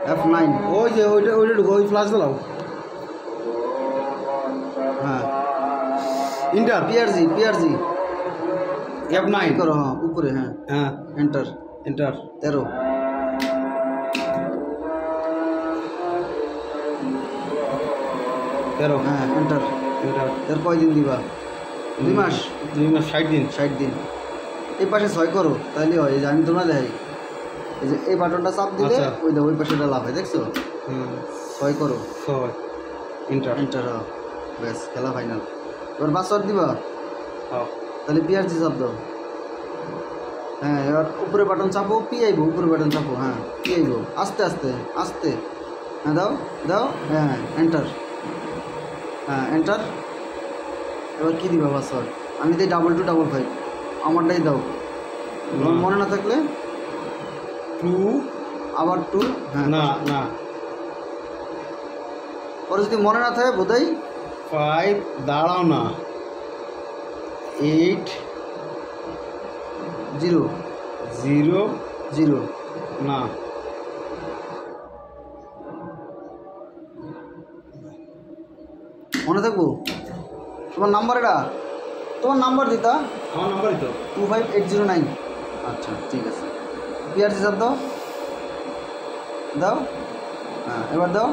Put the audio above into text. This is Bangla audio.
F9 ওই যে ওইটা ওইটা ঢুকো, ওই ফ্লাশ দাও। হ্যাঁ ইন্টার PRG F9 করো, হ্যাঁ উপরে, হ্যাঁ হ্যাঁ এন্টার এন্টার 13 13 হ্যাঁ এন্টার। এন্টার এর কয়দিন দিবা? 2 মাস 2 মাস 60 দিন 60 দিন। এই পাশে 6 করো তাইলে হয়। এই যে আমি তোমরা দেখাই, এই যে এই বাটনটা চাপ দিলে আচ্ছা। ওই ওই পাশেটা লাভ হয়, দেখছো? 6 করো সবাই এন্টার এন্টার, হ্যাঁ ব্যাস খেলা ফাইনাল। এবার পাসওয়ার্ড দিবা, হ্যাঁ তাহলে PRG চাপ দাও। হ্যাঁ এবার উপরে বাটন চাপো, পি আইবো, উপরে বাটন চাপো, হ্যাঁ পি আইবো, আস্তে আস্তে আস্তে, হ্যাঁ দাও দাও, হ্যাঁ এন্টার, হ্যাঁ এন্টার। এবার কী দিবা পাসওয়ার্ড? আমি দিই 2255, আমারটাই দাও। তোমার মনে না থাকলে 2 আবার 2, হ্যাঁ না না পরে যদি মনে না থাকে বোধহয় 5 দাঁড়াও না 8 0 0 0 না মনে থাকবো। তোমার নাম্বার, এটা তোমার নাম্বার দিতা, আমার নাম্বারই তো 25809। আচ্ছা ঠিক আছে, PRG চাপ দাও দাও, হ্যাঁ এবার দাও।